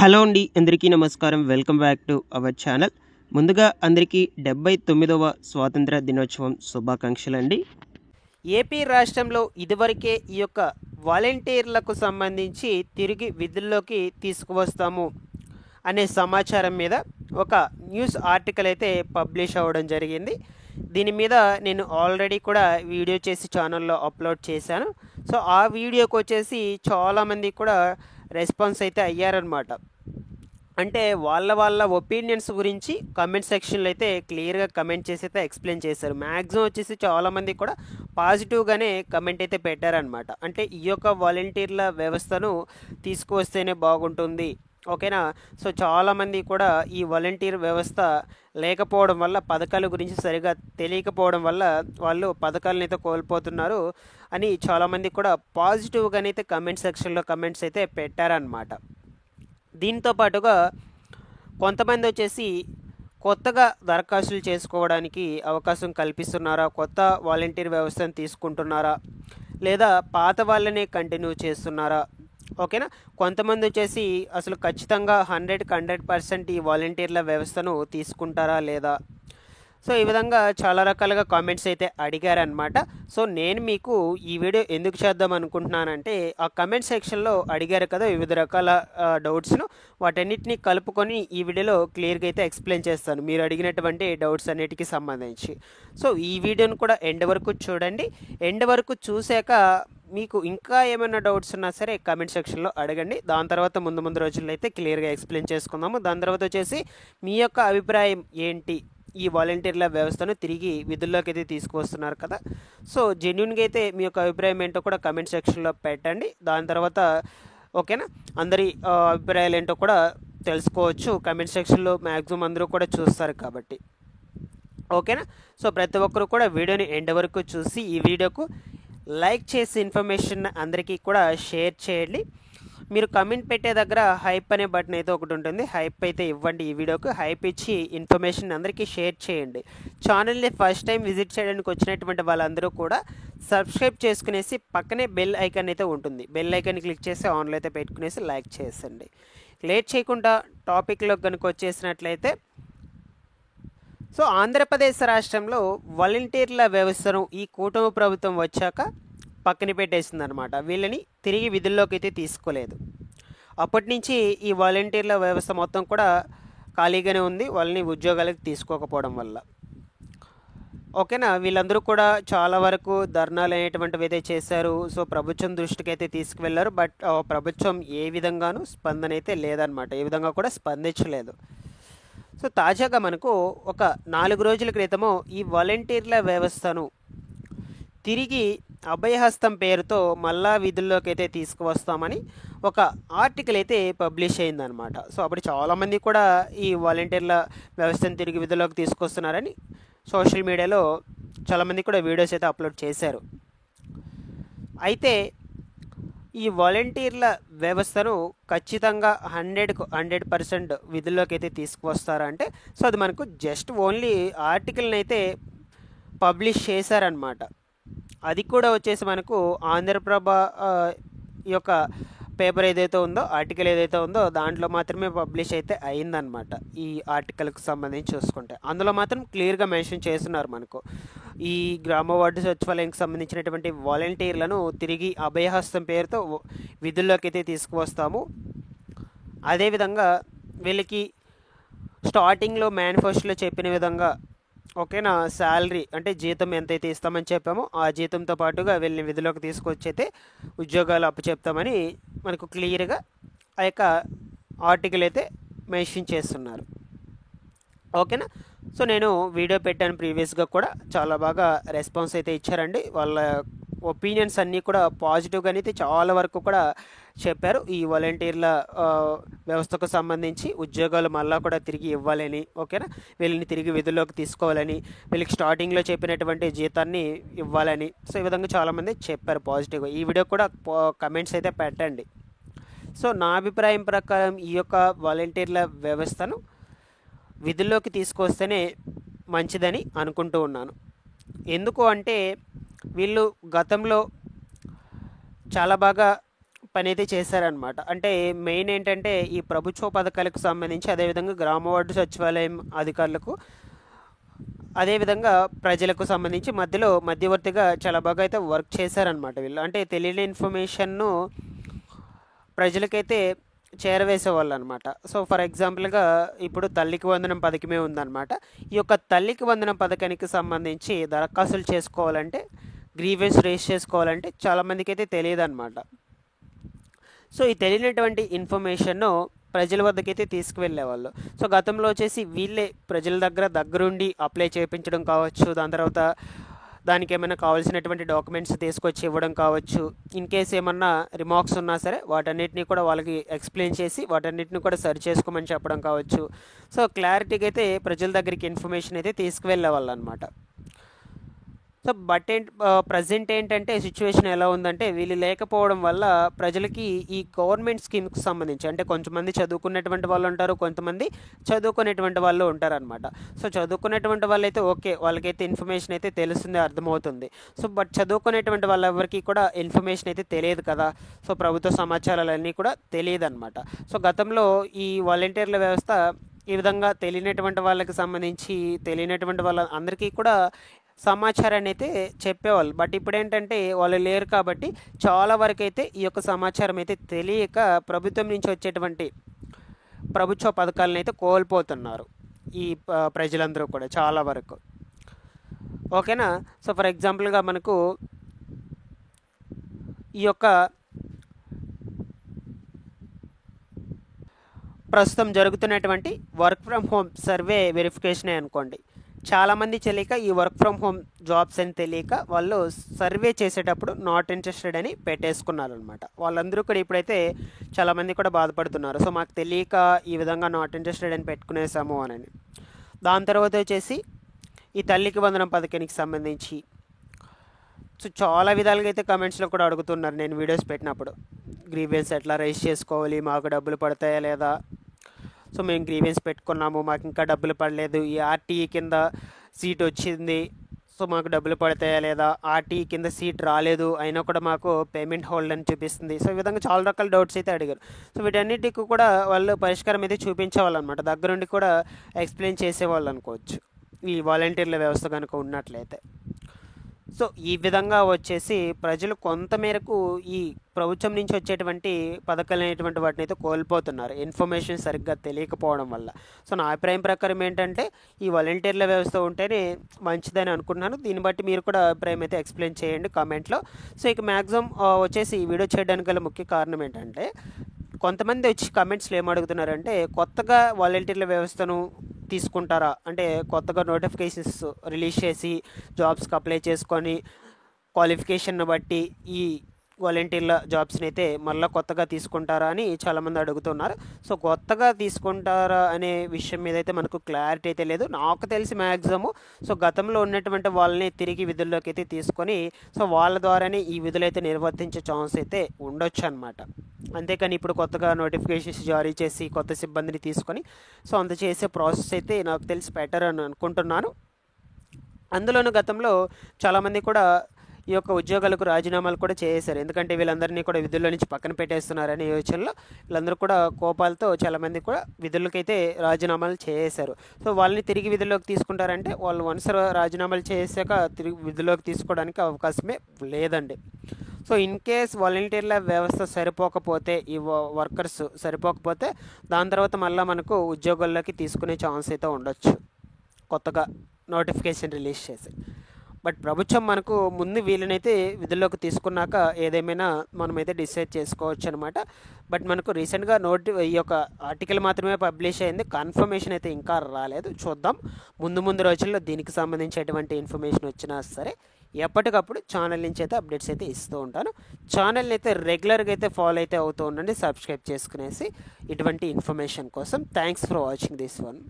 Hello అండి, అందరికీ నమస్కారం. Welcome back to our channel. ముందుగా అందరికీ 79వ స్వాతంత్ర దినోత్సవం శుభాకాంక్షలండి. ఏపీ రాష్ట్రంలో ఇదివరకే ఈ యొక్క వాలంటీర్లకు సంబంధించి తిరిగి విధుల్లోకి తీసుకువస్తాము అనే సమాచారం మీద ఒక న్యూస్ ఆర్టికల్ అయితే పబ్లిష్ అవ్వడం జరిగింది. దీని మీద నేను ఆల్రెడీ కూడా వీడియో చేసి ఛానల్లో అప్లోడ్ చేశాను. సో ఆ వీడియోకి వచ్చేసి చాలామంది కూడా రెస్పాన్స్ అయితే అయ్యారనమాట. అంటే వాళ్ళ ఒపీనియన్స్ గురించి కమెంట్ సెక్షన్లో అయితే క్లియర్గా కమెంట్ చేసి అయితే ఎక్స్ప్లెయిన్ చేశారు. మ్యాక్సిమం వచ్చేసి చాలామంది కూడా పాజిటివ్గానే కమెంట్ అయితే పెట్టారనమాట. అంటే ఈ యొక్క వాలంటీర్ల వ్యవస్థను తీసుకువస్తేనే బాగుంటుంది, ఓకేనా. సో చాలామంది కూడా ఈ వాలంటీర్ వ్యవస్థ లేకపోవడం వల్ల, పథకాల గురించి సరిగా తెలియకపోవడం వల్ల వాళ్ళు పథకాలను అయితే కోల్పోతున్నారు అని చాలామంది కూడా పాజిటివ్గానైతే కమెంట్ సెక్షన్లో కమెంట్స్ అయితే పెట్టారనమాట. దీంతో పాటుగా కొంతమంది వచ్చేసి కొత్తగా దరఖాస్తులు చేసుకోవడానికి అవకాశం కల్పిస్తున్నారా, కొత్త వాలంటీర్ వ్యవస్థను తీసుకుంటున్నారా, లేదా పాత వాళ్ళనే కంటిన్యూ చేస్తున్నారా, ఓకేనా. కొంతమంది వచ్చేసి అసలు ఖచ్చితంగా 100% ఈ వాలంటీర్ల వ్యవస్థను తీసుకుంటారా లేదా. సో ఈ విధంగా చాలా రకాలుగా కామెంట్స్ అయితే అడిగారనమాట. సో నేను మీకు ఈ వీడియో ఎందుకు చేద్దాం అనుకుంటున్నానంటే, ఆ కమెంట్ సెక్షన్లో అడిగారు కదా వివిధ రకాల డౌట్స్ను, వాటన్నిటిని కలుపుకొని ఈ వీడియోలో క్లియర్గా అయితే ఎక్స్ప్లెయిన్ చేస్తాను మీరు అడిగినటువంటి డౌట్స్ అన్నిటికీ సంబంధించి. సో ఈ వీడియోను కూడా ఎండ్ వరకు చూడండి. ఎండ్ వరకు చూశాక మీకు ఇంకా ఏమైనా డౌట్స్ ఉన్నా సరే కమెంట్ సెక్షన్లో అడగండి. దాని తర్వాత ముందు రోజుల్లో అయితే క్లియర్గా ఎక్స్ప్లెయిన్ చేసుకుందాము. దాని తర్వాత వచ్చేసి మీ యొక్క అభిప్రాయం ఏంటి, ఈ వాలంటీర్ల వ్యవస్థను తిరిగి విధుల్లోకి అయితే తీసుకువస్తున్నారు కదా. సో జెన్యున్గా అయితే మీ యొక్క అభిప్రాయం ఏంటో కూడా కమెంట్ సెక్షన్లో పెట్టండి. దాని తర్వాత ఓకేనా, అందరి అభిప్రాయాలు ఏంటో కూడా తెలుసుకోవచ్చు. కమెంట్ సెక్షన్లో మ్యాక్సిమం అందరూ కూడా చూస్తారు కాబట్టి, ఓకేనా. సో ప్రతి ఒక్కరు కూడా వీడియోని ఎండ్ వరకు చూసి ఈ వీడియోకు లైక్ చేసి ఇన్ఫర్మేషన్ అందరికీ కూడా షేర్ చేయండి. మీరు కమెంట్ పెట్టే దగ్గర హైప్ అనే బటన్ అయితే ఒకటి ఉంటుంది, హైప్ అయితే ఇవ్వండి. ఈ వీడియోకి హైప్ ఇచ్చి ఇన్ఫర్మేషన్ అందరికీ షేర్ చేయండి. ఛానల్ని ఫస్ట్ టైం విజిట్ చేయడానికి వచ్చినటువంటి వాళ్ళందరూ కూడా సబ్స్క్రైబ్ చేసుకునేసి పక్కనే బెల్ ఐకాన్ అయితే ఉంటుంది, బెల్ ఐకాన్ క్లిక్ చేసి ఆన్లో అయితే పెట్టుకునేసి లైక్ చేసండి. లేట్ చేయకుండా టాపిక్లో కనుక వచ్చేసినట్లయితే, సో ఆంధ్రప్రదేశ్ రాష్ట్రంలో వాలంటీర్ల వ్యవస్థను ఈ కూటమి ప్రభుత్వం వచ్చాక పక్కన పెట్టేసింది అనమాట. వీళ్ళని తిరిగి విధుల్లోకి అయితే తీసుకోలేదు. అప్పటి నుంచి ఈ వాలంటీర్ల వ్యవస్థ మొత్తం కూడా ఖాళీగానే ఉంది, వాళ్ళని ఉద్యోగాలకు తీసుకోకపోవడం వల్ల, ఓకేనా. వీళ్ళందరూ కూడా చాలా వరకు ధర్నాలు అనేటువంటివి అయితే చేశారు. సో ప్రభుత్వం దృష్టికి అయితే తీసుకువెళ్ళారు. బట్ ప్రభుత్వం ఏ విధంగానూ స్పందన అయితే లేదనమాట, ఏ విధంగా కూడా స్పందించలేదు. సో తాజాగా మనకు ఒక 4 రోజుల క్రితము ఈ వాలంటీర్ల వ్యవస్థను తిరిగి అభయహస్తం పేరుతో మళ్ళా విధుల్లోకి అయితే తీసుకువస్తామని ఒక ఆర్టికల్ అయితే పబ్లిష్ అయిందనమాట. సో అప్పుడు చాలామంది కూడా ఈ వాలంటీర్ల వ్యవస్థను తిరిగి విధుల్లోకి తీసుకొస్తున్నారని సోషల్ మీడియాలో చాలామంది కూడా వీడియోస్ అయితే అప్లోడ్ చేశారు. అయితే ఈ వాలంటీర్ల వ్యవస్థను ఖచ్చితంగా 100% విధుల్లోకి అయితే తీసుకువస్తారా అంటే, సో అది మనకు జస్ట్ ఓన్లీ ఆర్టికల్ని అయితే పబ్లిష్ చేశారనమాట. అది కూడా వచ్చేసి మనకు ఆంధ్రప్రభ ఈ యొక్క పేపర్ ఏదైతే ఉందో, ఆర్టికల్ ఏదైతే ఉందో దాంట్లో మాత్రమే పబ్లిష్ అయితే అయిందనమాట. ఈ ఆర్టికల్కి సంబంధించి చూసుకుంటే అందులో మాత్రం క్లియర్గా మెన్షన్ చేస్తున్నారు మనకు, ఈ గ్రామ వార్డు సచివాలయానికి సంబంధించినటువంటి వాలంటీర్లను తిరిగి అభయహస్తం పేరుతో విధుల్లోకి అయితే తీసుకువస్తాము. అదేవిధంగా వీళ్ళకి స్టార్టింగ్లో మేనిఫెస్టోలో చెప్పిన విధంగా, ఓకేనా, శాలరీ అంటే జీతం ఎంతైతే ఇస్తామని చెప్పామో ఆ జీతంతో పాటుగా వీళ్ళని విధుల్లోకి తీసుకొచ్చి అయితే ఉద్యోగాలు అప్పచెప్తామని మనకు క్లియర్గా ఆ యొక్క ఆర్టికల్ అయితే మెన్షన్ చేస్తున్నారు, ఓకేనా. సో నేను వీడియో పెట్టాను ప్రీవియస్గా కూడా, చాలా బాగా రెస్పాన్స్ అయితే ఇచ్చారండి. వాళ్ళ ఒపీనియన్స్ అన్నీ కూడా పాజిటివ్గా అయితే చాలా వరకు కూడా చెప్పారు. ఈ వాలంటీర్ల వ్యవస్థకు సంబంధించి ఉద్యోగాలు మళ్ళీ కూడా తిరిగి ఇవ్వాలని, ఓకేనా, వీళ్ళని తిరిగి విధుల్లోకి తీసుకోవాలని, వీళ్ళకి స్టార్టింగ్లో చెప్పినటువంటి జీతాన్ని ఇవ్వాలని. సో ఈ విధంగా చాలామంది చెప్పారు పాజిటివ్గా. ఈ వీడియో కూడా కమెంట్స్ అయితే పెట్టండి. సో నా అభిప్రాయం ప్రకారం ఈ యొక్క వాలంటీర్ల వ్యవస్థను విధుల్లోకి తీసుకొస్తేనే మంచిదని అనుకుంటూ ఉన్నాను. ఎందుకు అంటే వీళ్ళు గతంలో చాలా బాగా పని అయితే చేశారనమాట. అంటే మెయిన్ ఏంటంటే ఈ ప్రభుత్వ పథకాలకు సంబంధించి, అదేవిధంగా గ్రామ వార్డు సచివాలయం అధికారులకు, అదేవిధంగా ప్రజలకు సంబంధించి మధ్యలో మధ్యవర్తిగా చాలా బాగా అయితే వర్క్ చేశారనమాట వీళ్ళు. అంటే తెలియని ఇన్ఫర్మేషన్ను ప్రజలకైతే చేరవేసేవాళ్ళు అనమాట. సో ఫర్ ఎగ్జాంపుల్గా ఇప్పుడు తల్లికి వందనం పథకమే ఉందన్నమాట. ఈ యొక్క తల్లికి వందనం పథకానికి సంబంధించి దరఖాస్తులు చేసుకోవాలంటే, గ్రీవెన్స్ రేస్ చేసుకోవాలంటే చాలామందికి అయితే తెలియదు అనమాట. సో ఈ తెలియనటువంటి ఇన్ఫర్మేషన్ను ప్రజల వద్దకైతే తీసుకువెళ్ళేవాళ్ళు. సో గతంలో వచ్చేసి వీళ్ళే ప్రజల దగ్గరుండి అప్లై చేయించడం కావచ్చు, దాని తర్వాత దానికి ఏమైనా కావాల్సినటువంటి డాక్యుమెంట్స్ తీసుకొచ్చి ఇవ్వడం కావచ్చు, ఇన్ కేస్ ఏమన్నా రిమార్క్స్ ఉన్నా సరే వాటన్నిటిని కూడా వాళ్ళకి ఎక్స్ప్లెయిన్ చేసి వాటన్నిటిని కూడా సరి చేసుకోమని చెప్పడం కావచ్చు. సో క్లారిటీగా అయితే ప్రజల దగ్గరికి ఇన్ఫర్మేషన్ అయితే తీసుకువెళ్ళేవాళ్ళు అనమాట. సో ప్రజెంట్ ఏంటంటే సిచ్యువేషన్ ఎలా ఉందంటే, వీళ్ళు లేకపోవడం వల్ల ప్రజలకి ఈ గవర్నమెంట్ స్కీమ్కి సంబంధించి, అంటే కొంతమంది చదువుకునేటువంటి వాళ్ళు ఉంటారు, కొంతమంది చదువుకునేటువంటి వాళ్ళు ఉంటారనమాట. సో చదువుకునేటువంటి వాళ్ళైతే ఓకే, వాళ్ళకైతే ఇన్ఫర్మేషన్ అయితే తెలుస్తుంది, అర్థమవుతుంది. సో బట్ చదువుకునేటువంటి వాళ్ళెవరికి కూడా ఇన్ఫర్మేషన్ అయితే తెలియదు కదా. సో ప్రభుత్వ సమాచారాలన్నీ కూడా తెలియదు అనమాట. సో గతంలో ఈ వాలంటీర్ల వ్యవస్థ ఈ విధంగా తెలియనటువంటి వాళ్ళకి సంబంధించి, తెలియనటువంటి వాళ్ళ అందరికీ కూడా సమాచారాన్ని అయితే చెప్పేవాళ్ళు. బట్ ఇప్పుడు ఏంటంటే వాళ్ళు లేరు కాబట్టి చాలా వరకు అయితే ఈ యొక్క సమాచారం అయితే తెలియక ప్రభుత్వం నుంచి వచ్చేటువంటి ప్రభుత్వ పథకాలను అయితే కోల్పోతున్నారు ఈ ప్రజలందరూ కూడా చాలా వరకు. ఓకేనా. సో ఫర్ ఎగ్జాంపుల్గా మనకు ఈ యొక్క ప్రస్తుతం జరుగుతున్నటువంటి వర్క్ ఫ్రమ్ హోమ్ సర్వే వెరిఫికేషనే అనుకోండి. చాలామంది తెలియక ఈ వర్క్ ఫ్రమ్ హోమ్ జాబ్స్ అని తెలియక వాళ్ళు సర్వే చేసేటప్పుడు నాట్ ఇంట్రెస్టెడ్ అని పెట్టేసుకున్నారు అనమాట. వాళ్ళందరూ కూడా ఇప్పుడైతే చాలామంది కూడా బాధపడుతున్నారు. సో మాకు తెలియక ఈ విధంగా నాట్ ఇంట్రెస్టెడ్ అని పెట్టుకునేసాము అని. దాని తర్వాత వచ్చేసి ఈ తల్లికి వందనం పథకానికి సంబంధించి సో చాలా విధాలుగా అయితే కమెంట్స్లో కూడా అడుగుతున్నారు నేను వీడియోస్ పెట్టినప్పుడు. గ్రీవెన్స్ ఎట్లా రైజ్ చేసుకోవాలి, మాకు డబ్బులు పడతాయా లేదా, సో మేము గ్రీవెన్స్ పెట్టుకున్నాము మాకు ఇంకా డబ్బులు పడలేదు, ఈ ఆర్టీఈ కింద సీట్ వచ్చింది, సో మాకు డబ్బులు పడతాయా లేదా, ఆర్టీఈ కింద సీట్ రాలేదు అయినా కూడా మాకు పేమెంట్ హోల్డ్ అని చూపిస్తుంది. సో ఈ విధంగా చాలా రకాల డౌట్స్ అయితే అడిగారు. సో వీటన్నిటికి కూడా వాళ్ళు పరిష్కారం అయితే చూపించేవాళ్ళు అనమాట, దగ్గరుండి కూడా ఎక్స్ప్లెయిన్ చేసేవాళ్ళు అనుకోవచ్చు ఈ వాలంటీర్ల వ్యవస్థ కనుక ఉన్నట్లయితే. సో ఈ విధంగా వచ్చేసి ప్రజలు కొంతమేరకు ఈ ప్రభుత్వం నుంచి వచ్చేటువంటి పథకాలు అనేటువంటి వాటిని అయితే కోల్పోతున్నారు, ఇన్ఫర్మేషన్ సరిగ్గా తెలియకపోవడం వల్ల. సో నా అభిప్రాయం ప్రకారం ఏంటంటే ఈ వాలంటీర్ల వ్యవస్థ ఉంటేనే మంచిదని అనుకుంటున్నాను. దీన్ని బట్టి మీరు కూడా అభిప్రాయం అయితే ఎక్స్ప్లెయిన్ చేయండి కామెంట్లో. సో ఇక మ్యాక్సిమం వచ్చేసి ఈ వీడియో చేయడానికి గల ముఖ్య కారణం ఏంటంటే, కొంతమంది వచ్చి కమెంట్స్లో ఏమడుగుతున్నారంటే కొత్తగా వాలంటీర్ల వ్యవస్థను తీసుకుంటారా, అంటే కొత్తగా నోటిఫికేషన్స్ రిలీజ్ చేసి జాబ్స్కి అప్లై చేసుకొని క్వాలిఫికేషన్ బట్టి ఈ వాలంటీర్ల జాబ్స్ని అయితే మళ్ళీ కొత్తగా తీసుకుంటారా అని చాలామంది అడుగుతున్నారు. సో కొత్తగా తీసుకుంటారా అనే విషయం మీద అయితే మనకు క్లారిటీ అయితే లేదు. నాకు తెలిసి మ్యాక్సిమము సో గతంలో ఉన్నటువంటి వాళ్ళని తిరిగి విధుల్లోకి అయితే తీసుకొని సో వాళ్ళ ద్వారానే ఈ విధులు అయితే నిర్వర్తించే ఛాన్స్ అయితే ఉండొచ్చు అనమాట. అంతేకాని ఇప్పుడు కొత్తగా నోటిఫికేషన్స్ జారీ చేసి కొత్త సిబ్బందిని తీసుకొని సో అంత చేసే ప్రాసెస్ అయితే నాకు తెలిసి బెటర్ అని అనుకుంటున్నాను. అందులోనూ గతంలో చాలామంది కూడా ఈ యొక్క ఉద్యోగాలకు రాజీనామాలు కూడా చేశారు, ఎందుకంటే వీళ్ళందరినీ కూడా విధుల్లో నుంచి పక్కన పెట్టేస్తున్నారనే యోచనలో వీళ్ళందరూ కూడా కోపాలతో చాలామంది కూడా విధులకైతే రాజీనామాలు చేశారు. సో వాళ్ళని తిరిగి విధుల్లోకి తీసుకుంటారంటే వాళ్ళు వన్స్ రాజీనామాలు చేశాక తిరిగి విధుల్లోకి తీసుకోవడానికి అవకాశమే లేదండి. సో ఇన్ కేస్ వాలంటీర్ల వ్యవస్థ సరిపోకపోతే, ఈ వర్కర్స్ సరిపోకపోతే దాని తర్వాత మళ్ళీ మనకు ఉద్యోగాల్లోకి తీసుకునే ఛాన్స్ అయితే ఉండొచ్చు కొత్తగా నోటిఫికేషన్ రిలీజ్ చేసి. బట్ ప్రభుత్వం మనకు ముందు వీళ్ళనైతే విధుల్లోకి తీసుకున్నాక ఏదేమైనా మనమైతే డిసైడ్ చేసుకోవచ్చు అనమాట. బట్ మనకు రీసెంట్గా ఈ యొక్క ఆర్టికల్ మాత్రమే పబ్లిష్ అయింది, కన్ఫర్మేషన్ అయితే ఇంకా రాలేదు. చూద్దాం ముందు రోజుల్లో దీనికి సంబంధించి ఎటువంటి ఇన్ఫర్మేషన్ వచ్చినా సరే ఎప్పటికప్పుడు ఛానల్ నుంచి అయితే అప్డేట్స్ అయితే ఇస్తూ ఉంటాను. ఛానల్ని అయితే రెగ్యులర్గా అయితే ఫాలో అయితే అవుతూ ఉండండి, సబ్స్క్రైబ్ చేసుకునేసి ఇటువంటి ఇన్ఫర్మేషన్ కోసం. Thanks for watching this one.